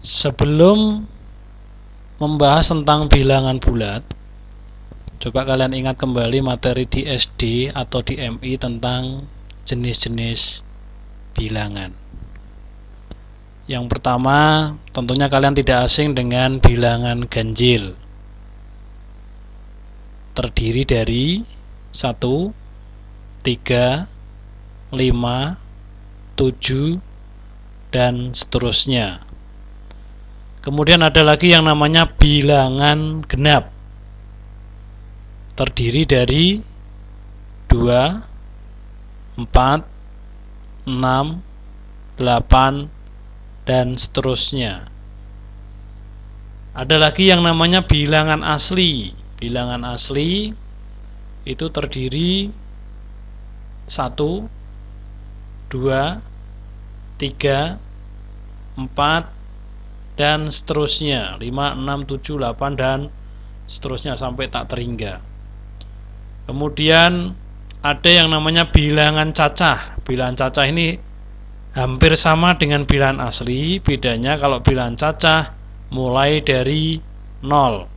Sebelum membahas tentang bilangan bulat, coba kalian ingat kembali materi di SD atau di MI tentang jenis-jenis bilangan. Yang pertama, tentunya kalian tidak asing dengan bilangan ganjil. Terdiri dari 1, 3, 5, 7, dan seterusnya. Kemudian ada lagi yang namanya bilangan genap. Terdiri dari 2, 4, 6, 8, dan seterusnya. Ada lagi yang namanya bilangan asli. Bilangan asli itu terdiri 1, 2, 3, 4, dan seterusnya, 5, 6, 7, 8, dan seterusnya sampai tak terhingga. Kemudian ada yang namanya bilangan cacah. Bilangan cacah ini hampir sama dengan bilangan asli, bedanya kalau bilangan cacah mulai dari 0,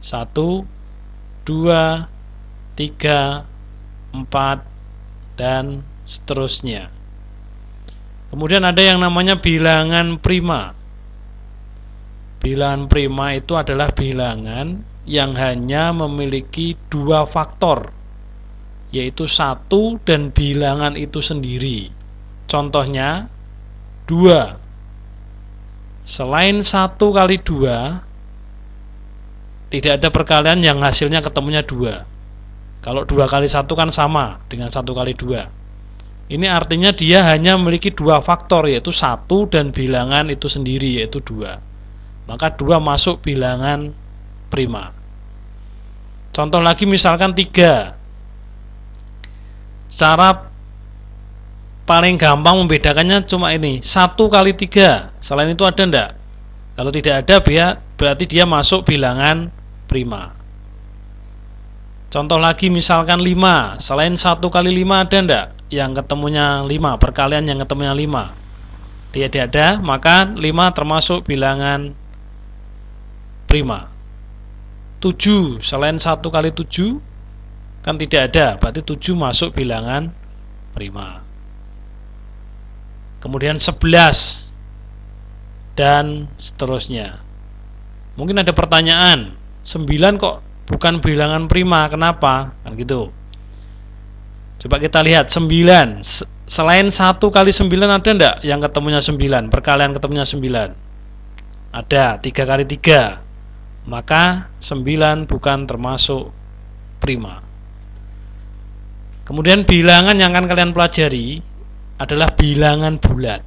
1, 2, 3, 4, dan seterusnya. Kemudian ada yang namanya bilangan prima. Bilangan prima itu adalah bilangan yang hanya memiliki 2 faktor, yaitu 1 dan bilangan itu sendiri. Contohnya 2. Selain 1 kali 2, tidak ada perkalian yang hasilnya ketemunya 2. Kalau 2 kali 1 kan sama dengan 1 kali 2. Ini artinya dia hanya memiliki 2 faktor, yaitu 1 dan bilangan itu sendiri, yaitu 2. Maka 2 masuk bilangan prima. Contoh lagi misalkan 3. Cara paling gampang membedakannya cuma ini, 1 kali 3. Selain itu ada enggak? Kalau tidak ada, berarti dia masuk bilangan prima. Contoh lagi misalkan 5. Selain 1 kali 5 ada enggak? Yang ketemunya 5, perkalian yang ketemunya 5. Tidak ada, maka 5 termasuk bilangan prima. 7. Selain 1 kali 7 kan tidak ada, berarti 7 masuk bilangan prima. Kemudian 11 dan seterusnya. Mungkin ada pertanyaan, 9 kok bukan bilangan prima, kenapa? Kan gitu. Coba kita lihat 9. Selain 1 kali 9 ada enggak yang ketemunya 9? Perkalian ketemunya 9. Ada, 3 kali 3. Maka 9 bukan termasuk prima. Kemudian bilangan yang akan kalian pelajari adalah bilangan bulat.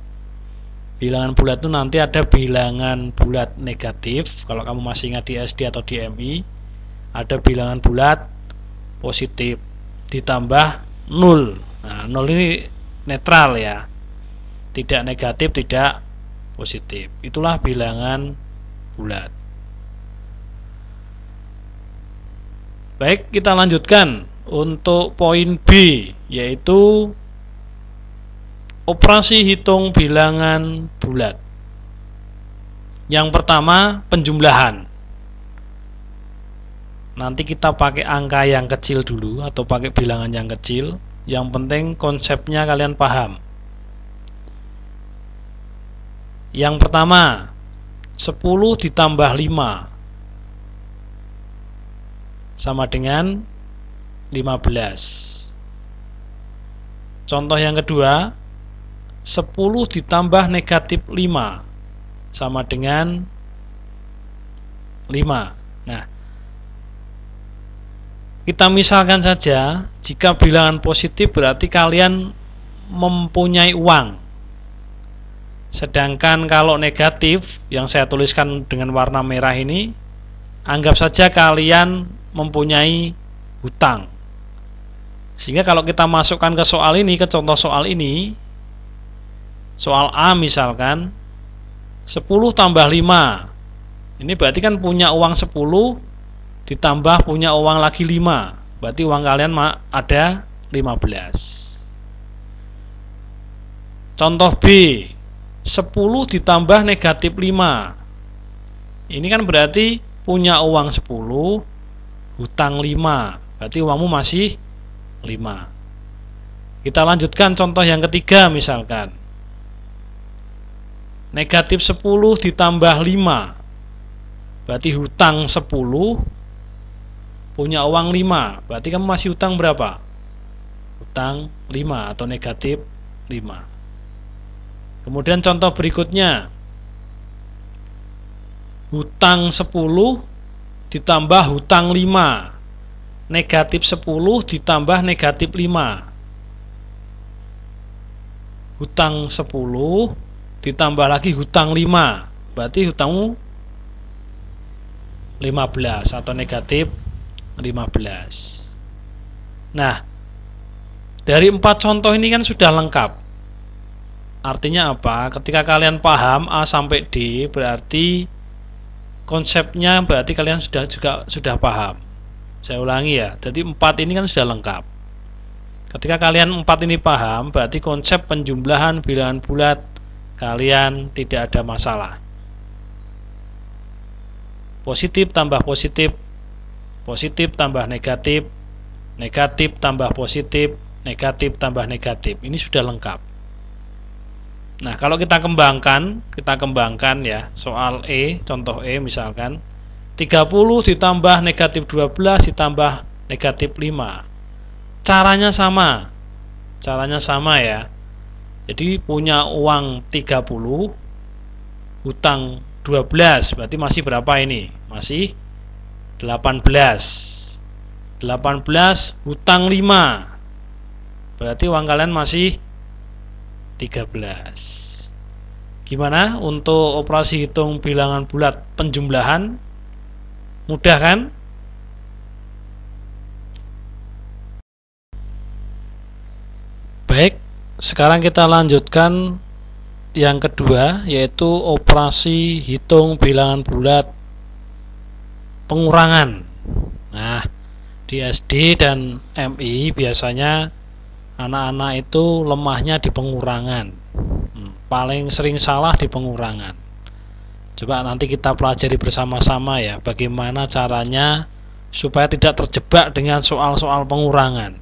Bilangan bulat itu nanti ada bilangan bulat negatif. Kalau kamu masih ingat di SD atau di MI, ada bilangan bulat positif ditambah 0. Nah, 0 ini netral ya. Tidak negatif, tidak positif. Itulah bilangan bulat. Baik, kita lanjutkan untuk poin B, yaitu operasi hitung bilangan bulat. Yang pertama, penjumlahan. Nanti kita pakai angka yang kecil dulu atau pakai bilangan yang kecil. Yang penting konsepnya kalian paham. Yang pertama, 10 ditambah 5 sama dengan 15. Contoh yang kedua, 10 ditambah negatif 5 sama dengan 5. Nah, kita misalkan saja, jika bilangan positif berarti kalian mempunyai uang. Sedangkan kalau negatif, yang saya tuliskan dengan warna merah ini, anggap saja kalian mempunyai hutang. Sehingga kalau kita masukkan ke soal ini, ke contoh soal ini, soal A misalkan, 10 tambah 5. Ini berarti kan punya uang 10, ditambah punya uang lagi 5, berarti uang kalian ada 15. Contoh B, 10 ditambah negatif 5. Ini kan berarti punya uang 10, hutang 5. Berarti uangmu masih 5. Kita lanjutkan contoh yang ketiga misalkan. Negatif 10 ditambah 5. Berarti hutang 10, punya uang 5. Berarti kamu masih hutang berapa? Hutang 5 atau negatif 5. Kemudian contoh berikutnya. Hutang 10 ditambah hutang 5. Negatif 10 ditambah negatif 5. Hutang 10 ditambah lagi hutang 5. Berarti hutangmu 15 atau negatif 15. Nah, dari 4 contoh ini kan sudah lengkap. Artinya apa? Ketika kalian paham A sampai D, berarti konsepnya berarti kalian sudah paham. Saya ulangi ya. Jadi 4 ini kan sudah lengkap. Ketika kalian 4 ini paham, berarti konsep penjumlahan bilangan bulat kalian tidak ada masalah. Positif tambah positif, positif tambah negatif, negatif tambah positif, negatif tambah negatif. Ini sudah lengkap. Nah, kalau kita kembangkan ya, soal E, contoh E misalkan 30 ditambah negatif 12 ditambah negatif 5. Caranya sama ya. Jadi punya uang 30, hutang 12, berarti masih berapa ini? Masih 18. 18 hutang 5. Berarti uang kalian masih 13. Gimana untuk operasi hitung bilangan bulat penjumlahan? Mudah kan? Baik. Sekarang kita lanjutkan yang kedua, yaitu operasi hitung bilangan bulat pengurangan. Nah, di SD dan MI biasanya anak-anak itu lemahnya di pengurangan. Paling sering salah di pengurangan. Coba nanti kita pelajari bersama-sama ya, bagaimana caranya supaya tidak terjebak dengan soal-soal pengurangan.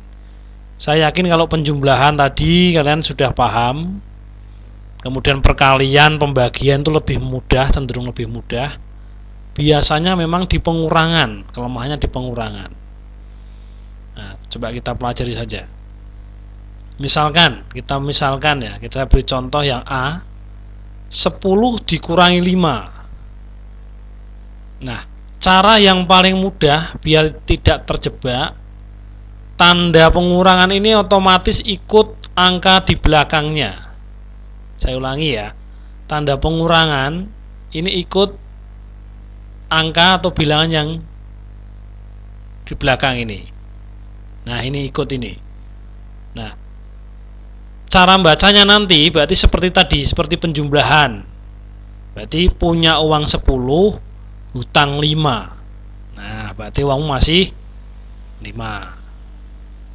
Saya yakin kalau penjumlahan tadi kalian sudah paham. Kemudian perkalian, pembagian itu lebih mudah, cenderung lebih mudah. Biasanya memang di pengurangan, kelemahannya di pengurangan. Nah, coba kita pelajari saja. Misalkan ya, kita beri contoh yang A, 10 dikurangi 5. Nah, cara yang paling mudah biar tidak terjebak, tanda pengurangan ini otomatis ikut angka di belakangnya. Saya ulangi ya, tanda pengurangan ini ikut angka atau bilangan yang di belakang ini. Nah, ini ikut ini. Nah, cara bacanya nanti berarti seperti tadi, seperti penjumlahan. Berarti punya uang 10, hutang 5. Nah, berarti uangmu masih 5.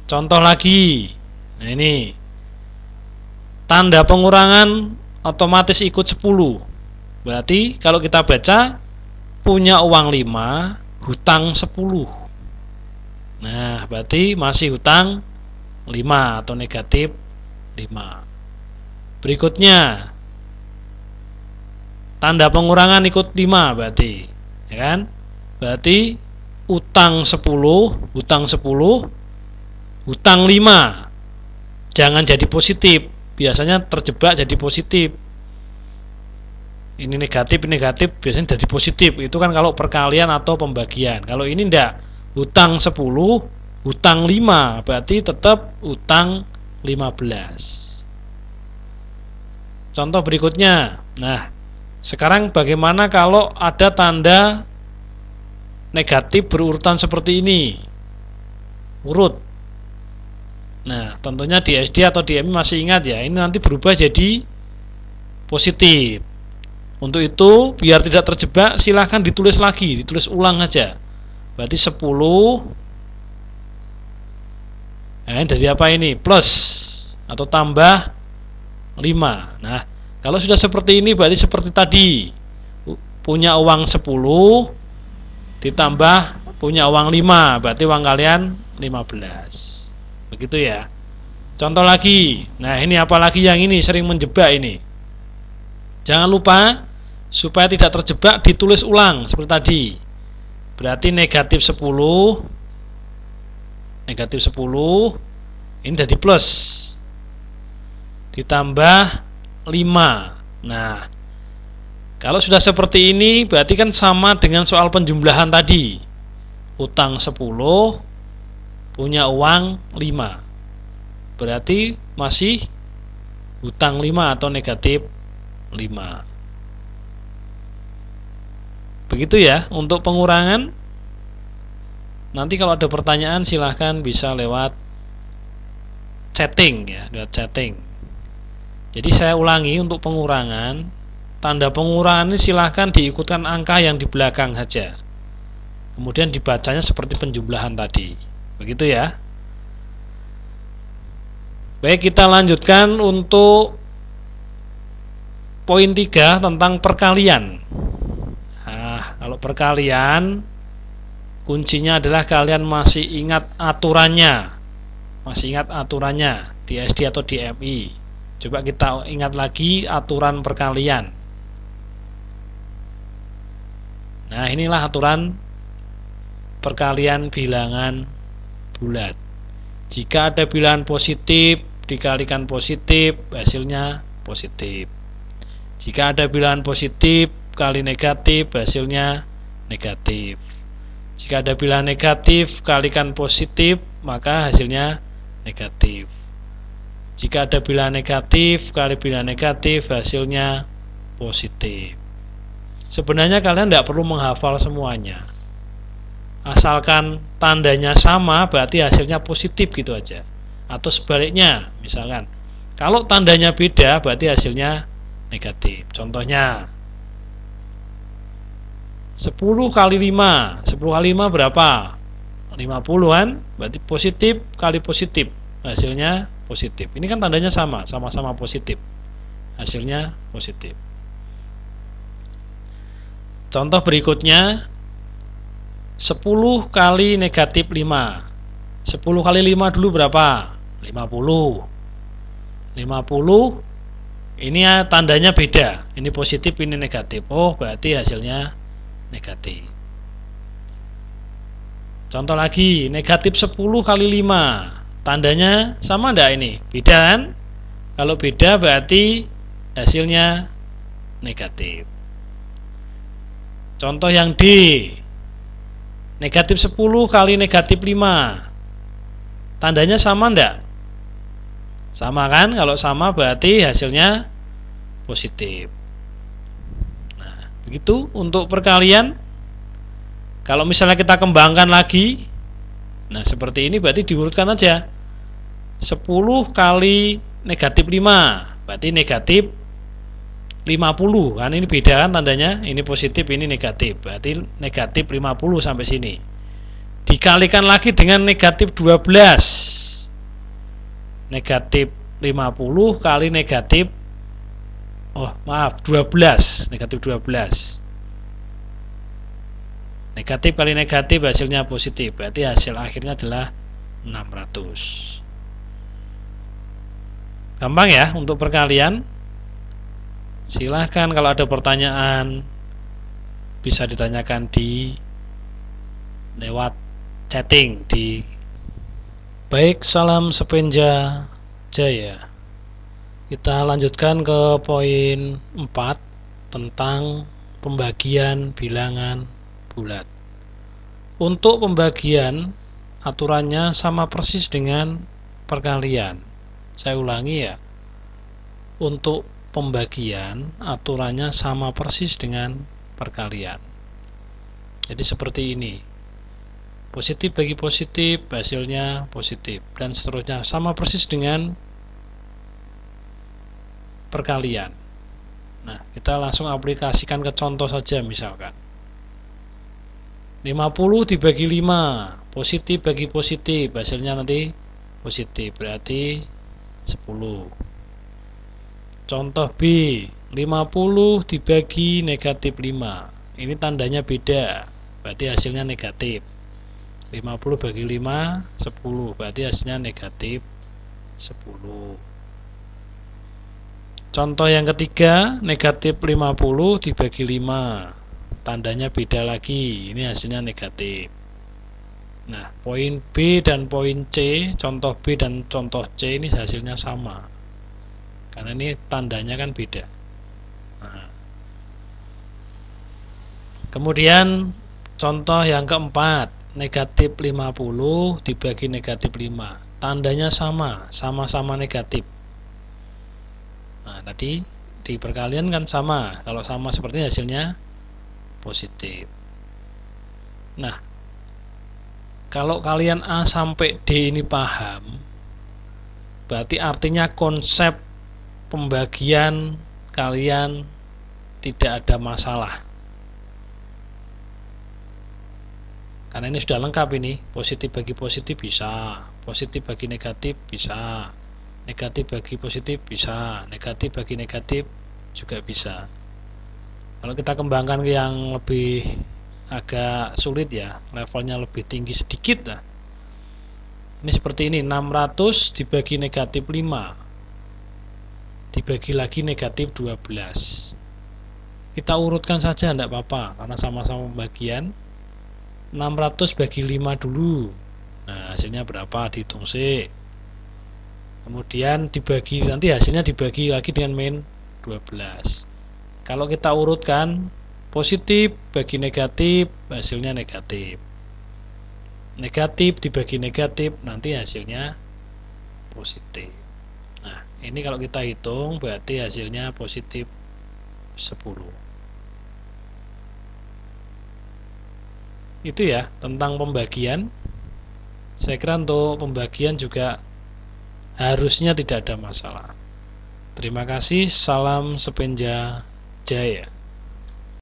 Contoh lagi. Nah, ini tanda pengurangan otomatis ikut 10. Berarti kalau kita baca punya uang 5, hutang 10. Nah, berarti masih hutang 5 atau negatif 5. Berikutnya tanda pengurangan ikut 5 berarti, ya kan? Berarti utang 10, hutang 5. Jangan jadi positif. Biasanya terjebak jadi positif. Ini negatif, biasanya jadi positif. Itu kan kalau perkalian atau pembagian. Kalau ini enggak. Hutang 10, hutang 5. Berarti tetap hutang 15. Contoh berikutnya. Nah, sekarang bagaimana kalau ada tanda negatif berurutan seperti ini? Urut. Nah, tentunya di SD atau di MI masih ingat ya, ini nanti berubah jadi positif. Untuk itu, biar tidak terjebak, silahkan ditulis lagi, ditulis ulang aja. Berarti 10. Nah, dari apa ini? Plus atau tambah 5. Nah, Kalau sudah seperti ini berarti seperti tadi, punya uang 10 ditambah punya uang 5, berarti uang kalian 15. Begitu ya. Contoh lagi. Nah, ini apalagi yang ini sering menjebak ini. Jangan lupa supaya tidak terjebak ditulis ulang seperti tadi. Berarti negatif 10 ini jadi plus ditambah 5. Nah, kalau sudah seperti ini berarti kan sama dengan soal penjumlahan tadi. Utang 10, punya uang 5. Berarti masih utang 5 atau negatif 5. Begitu ya untuk pengurangan. Nanti kalau ada pertanyaan silahkan bisa lewat chatting ya, lewat chatting. Jadi saya ulangi untuk pengurangan, tanda pengurangan ini silahkan diikutkan angka yang di belakang saja. Kemudian dibacanya seperti penjumlahan tadi. Begitu ya. Baik, kita lanjutkan untuk poin 3 tentang perkalian. Nah, kalau perkalian kuncinya adalah kalian masih ingat aturannya. Masih ingat aturannya di SD atau di MI. Coba kita ingat lagi aturan perkalian. Nah, inilah aturan perkalian bilangan bulat. Jika ada bilangan positif dikalikan positif, hasilnya positif. Jika ada bilangan positif kali negatif, hasilnya negatif. Jika ada bilangan negatif kalikan positif, maka hasilnya negatif. Jika ada bilangan negatif kali bilangan negatif, hasilnya positif. Sebenarnya kalian tidak perlu menghafal semuanya. Asalkan tandanya sama berarti hasilnya positif gitu aja. Atau sebaliknya, misalkan kalau tandanya beda berarti hasilnya negatif. Contohnya 10 kali 5. 10 kali 5 berapa? 50 kan? Berarti positif kali positif, hasilnya positif. Ini kan tandanya sama, sama-sama positif. Hasilnya positif. Contoh berikutnya 10 kali negatif 5. 10 kali 5 dulu berapa? 50. 50 ini ya, tandanya beda. Ini positif, ini negatif. Oh, berarti hasilnya negatif. Contoh lagi, negatif 10 kali 5. Tandanya sama enggak ini? Beda kan? Kalau beda berarti hasilnya negatif. Contoh yang D. Negatif 10 kali negatif 5. Tandanya sama enggak? Sama kan? Kalau sama berarti hasilnya positif. Nah, begitu untuk perkalian. Kalau misalnya kita kembangkan lagi, nah seperti ini berarti diurutkan aja. 10 kali negatif 5 berarti negatif 50 kan, ini beda kan tandanya, ini positif ini negatif, berarti negatif 50 sampai sini. Dikalikan lagi dengan negatif 12. Negatif 50 kali negatif 12, negatif 12. Negatif kali negatif hasilnya positif, berarti hasil akhirnya adalah 600. Gampang ya untuk perkalian. Silahkan kalau ada pertanyaan bisa ditanyakan di lewat chatting di. Baik, salam sepenja jaya. Kita lanjutkan ke poin 4 tentang pembagian bilangan bulat. Untuk pembagian aturannya sama persis dengan perkalian. Saya ulangi ya. Untuk pembagian aturannya sama persis dengan perkalian. Jadi seperti ini. Positif bagi positif, hasilnya positif, dan seterusnya. Sama persis dengan perkalian. Nah, kita langsung aplikasikan ke contoh saja misalkan. 50 dibagi 5, positif bagi positif, hasilnya nanti positif, berarti 10. Contoh B, 50 dibagi negatif 5. Ini tandanya beda, berarti hasilnya negatif. 50 bagi 5, 10, berarti hasilnya negatif 10. Contoh yang ketiga, negatif 50 dibagi 5. Tandanya beda lagi, ini hasilnya negatif. Nah, poin B dan poin C, contoh B dan contoh C ini hasilnya sama, karena ini tandanya kan beda. Nah, kemudian contoh yang keempat, negatif 50 dibagi negatif 5. Tandanya sama, sama-sama negatif. Nah, tadi di perkalian kan sama, kalau sama seperti hasilnya positif. Nah, kalau kalian A sampai D ini paham, berarti artinya konsep pembagian kalian tidak ada masalah. Karena ini sudah lengkap ini, positif bagi positif bisa, positif bagi negatif bisa, negatif bagi positif bisa, negatif bagi negatif juga bisa. Kalau kita kembangkan yang lebih agak sulit ya, levelnya lebih tinggi sedikit lah. Ini seperti ini, 600 dibagi negatif 5 dibagi lagi negatif 12. Kita urutkan saja, tidak apa-apa, karena sama-sama pembagian. 600 bagi 5 dulu. Nah, hasilnya berapa? Dihitung sih. Kemudian dibagi, nanti hasilnya dibagi lagi dengan min 12. Kalau kita urutkan, positif bagi negatif, hasilnya negatif. Negatif dibagi negatif, nanti hasilnya positif. Nah, ini kalau kita hitung, berarti hasilnya positif 10. Itu ya, tentang pembagian. Saya kira untuk pembagian juga harusnya tidak ada masalah. Terima kasih, salam sepenja jaya.